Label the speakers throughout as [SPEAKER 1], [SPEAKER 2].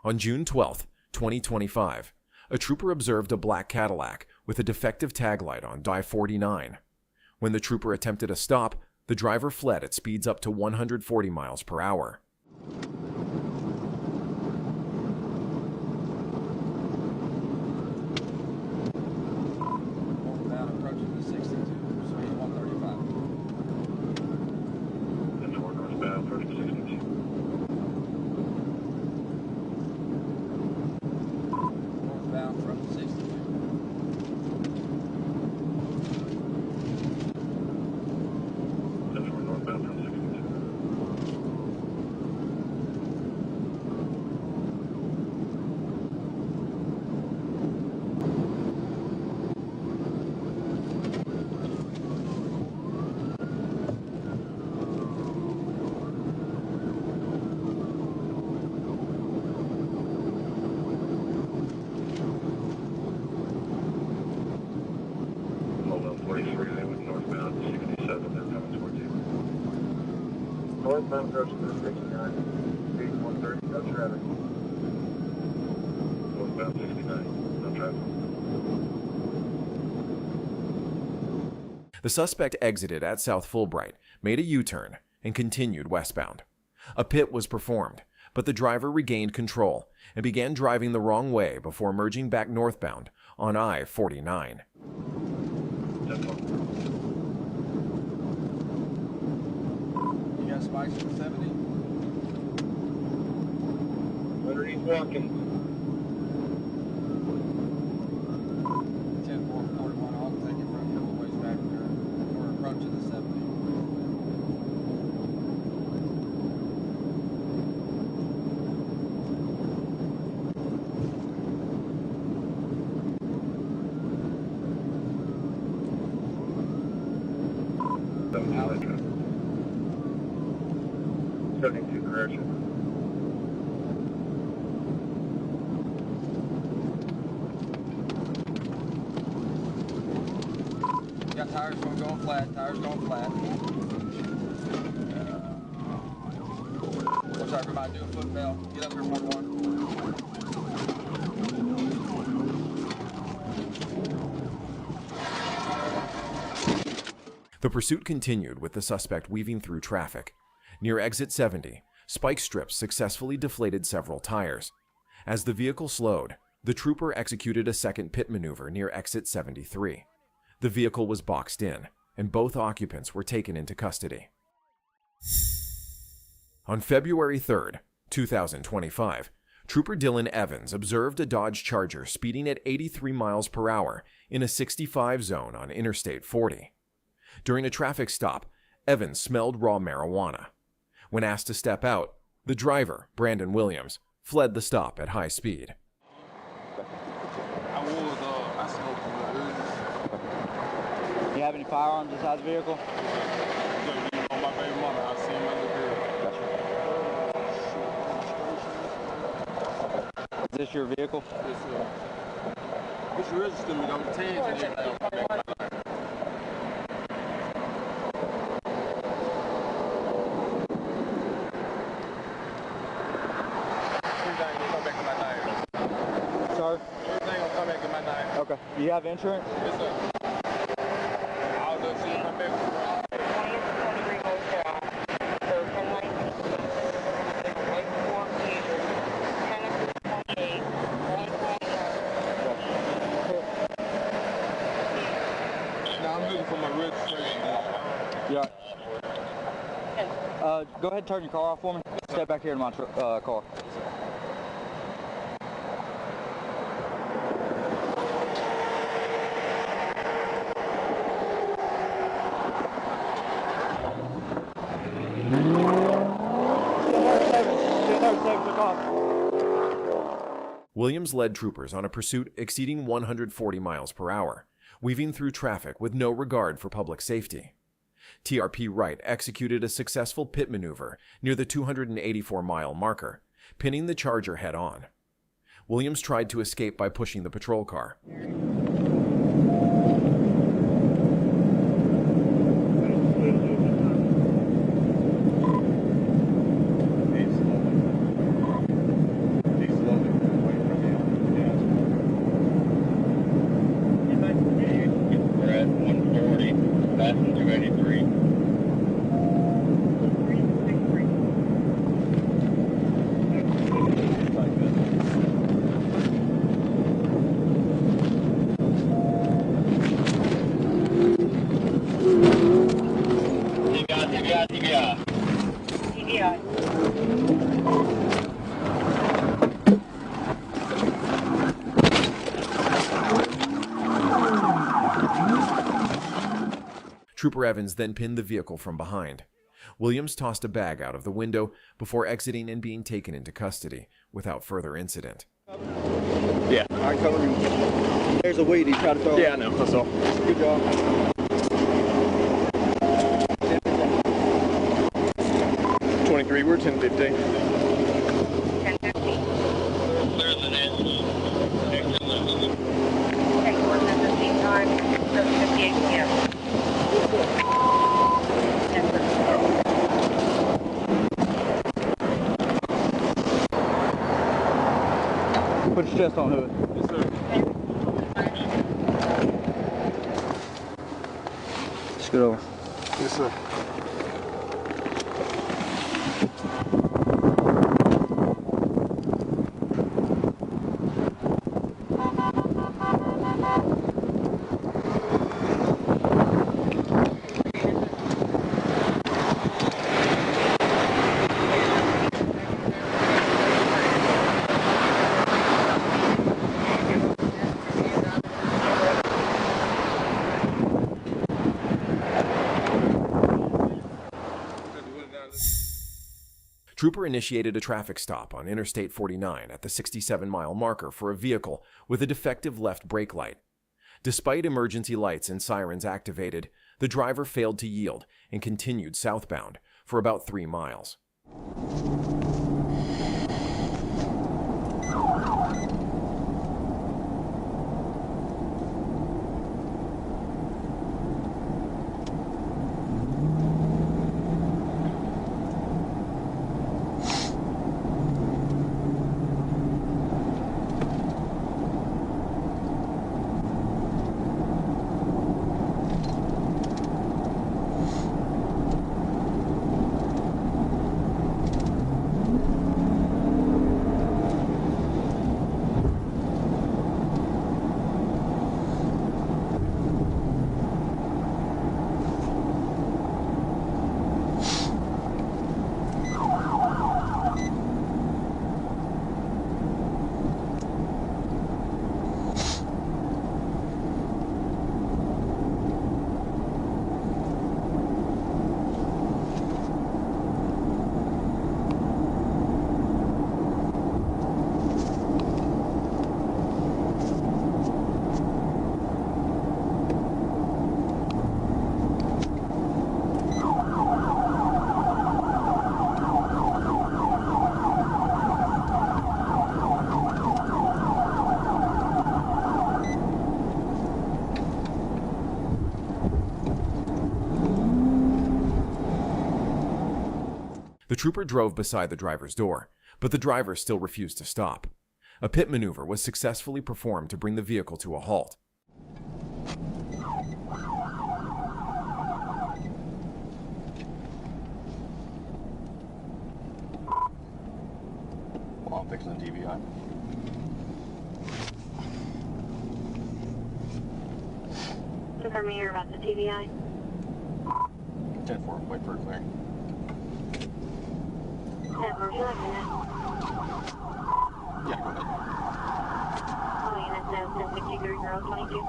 [SPEAKER 1] On June 12, 2025, a trooper observed a black Cadillac with a defective tag light on I-49. When the trooper attempted a stop, the driver fled at speeds up to 140 miles per hour.
[SPEAKER 2] Approaching the 62, speed 135.
[SPEAKER 3] That's northbound, approaching 62.
[SPEAKER 2] Northbound from 62.
[SPEAKER 3] That's northbound from 62. Hold on, 43, they went northbound 67, they're coming towards you. Northbound approaching to 69, speed 130, no traffic. Northbound 69, no traffic.
[SPEAKER 1] The suspect exited at South Fulbright, made a U-turn, and continued westbound. A pit was performed, but the driver regained control and began driving the wrong way before merging back northbound on I-49.
[SPEAKER 2] You got spikes for 70?
[SPEAKER 3] Underneath walking.
[SPEAKER 2] 10-4-41 off, take it from a couple ways back there. We're approaching the 70.
[SPEAKER 3] Out. 72 correction.
[SPEAKER 2] Got tires going flat, tires going flat. Looks like we might do a foot bell. Get up here, 1-1.
[SPEAKER 1] The pursuit continued with the suspect weaving through traffic. Near exit 70, spike strips successfully deflated several tires. As the vehicle slowed, the trooper executed a second pit maneuver near exit 73. The vehicle was boxed in, and both occupants were taken into custody. On February 3, 2025, Trooper Dylan Evans observed a Dodge Charger speeding at 83 miles per hour in a 65 zone on Interstate 40. During a traffic stop, Evans smelled raw marijuana. When asked to step out, the driver, Brandon Williams, fled the stop at high speed.
[SPEAKER 2] I smoked from the
[SPEAKER 4] You have any firearms inside the vehicle?
[SPEAKER 2] on my baby mama, I seen my little girl.
[SPEAKER 4] Is this your vehicle?
[SPEAKER 2] Yes, sir. What's your register me? I'm 10
[SPEAKER 4] Sir?
[SPEAKER 2] Everything will come back in my name.
[SPEAKER 4] Okay. Do you have insurance?
[SPEAKER 2] Yes, sir. I'll just see come back. Now I'm looking for my registration.
[SPEAKER 4] Yeah. Go ahead and turn your car off for me. Step back here in my car.
[SPEAKER 1] Williams led troopers on a pursuit exceeding 140 miles per hour, weaving through traffic with no regard for public safety. TRP Wright executed a successful pit maneuver near the 284-mile marker, pinning the Charger head-on. Williams tried to escape by pushing the patrol car.
[SPEAKER 3] He's slow.
[SPEAKER 1] Trooper Evans then pinned the vehicle from behind. Williams tossed a bag out of the window before exiting and being taken into custody without further incident.
[SPEAKER 5] Yeah.
[SPEAKER 4] All right, cover him. There's a weed he tried to throw.
[SPEAKER 5] Yeah, I know. That's all.
[SPEAKER 4] Good job.
[SPEAKER 5] 23, we're 10:15.
[SPEAKER 6] 10:15.
[SPEAKER 3] Clear the net.
[SPEAKER 6] Okay, coordinates at the same time, 7:58 p.m.
[SPEAKER 4] Put your chest on hood.
[SPEAKER 5] Yes, sir.
[SPEAKER 4] Scoot over.
[SPEAKER 5] Yes, sir.
[SPEAKER 1] Trooper initiated a traffic stop on Interstate 49 at the 67-mile marker for a vehicle with a defective left brake light. Despite emergency lights and sirens activated, the driver failed to yield and continued southbound for about 3 miles. The trooper drove beside the driver's door, but the driver still refused to stop. A pit maneuver was successfully performed to bring the vehicle to a halt.
[SPEAKER 5] Well, I'm fixing the TBI.
[SPEAKER 6] Confirm you're about the TBI.
[SPEAKER 5] 10-4, wait for a clearing.
[SPEAKER 6] 10-4, would you like a minute?
[SPEAKER 5] Yeah, go ahead.
[SPEAKER 6] All units now, 1063 girls, 22.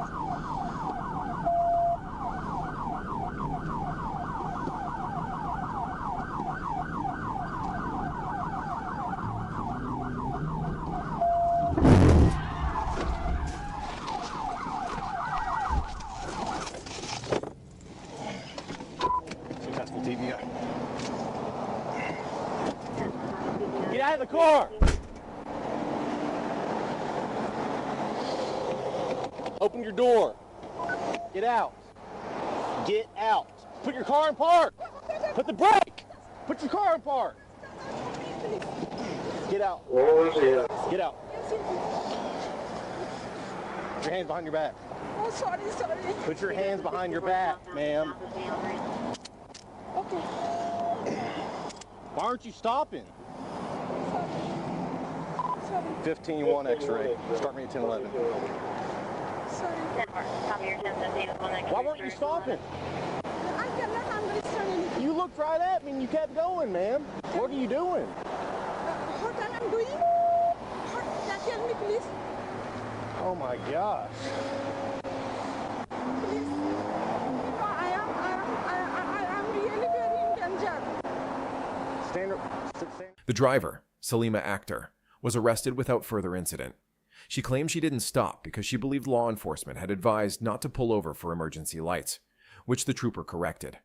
[SPEAKER 5] Successful TBI. Get out of the car! Open your door. Get out. Get out. Put your car in park. Put the brake. Put your car in park. Get out. Get out. Put your hands behind your back.
[SPEAKER 7] Oh, sorry.
[SPEAKER 5] Put your hands behind your back, ma'am.
[SPEAKER 7] Okay.
[SPEAKER 5] Why aren't you stopping?
[SPEAKER 7] Sorry.
[SPEAKER 5] 15-1 X-ray. Start me at 10-11.
[SPEAKER 7] Sorry.
[SPEAKER 6] 10-4, top of your 10-15,
[SPEAKER 5] Why weren't you stopping?
[SPEAKER 7] I cannot understand anything.
[SPEAKER 5] You looked right at me and you kept going, ma'am. What are you doing?
[SPEAKER 7] What I am doing? Tell me, please.
[SPEAKER 5] Oh my gosh.
[SPEAKER 7] Please. I am
[SPEAKER 1] The driver, Salima Akhtar, was arrested without further incident. She claimed she didn't stop because she believed law enforcement had advised not to pull over for emergency lights, which the trooper corrected.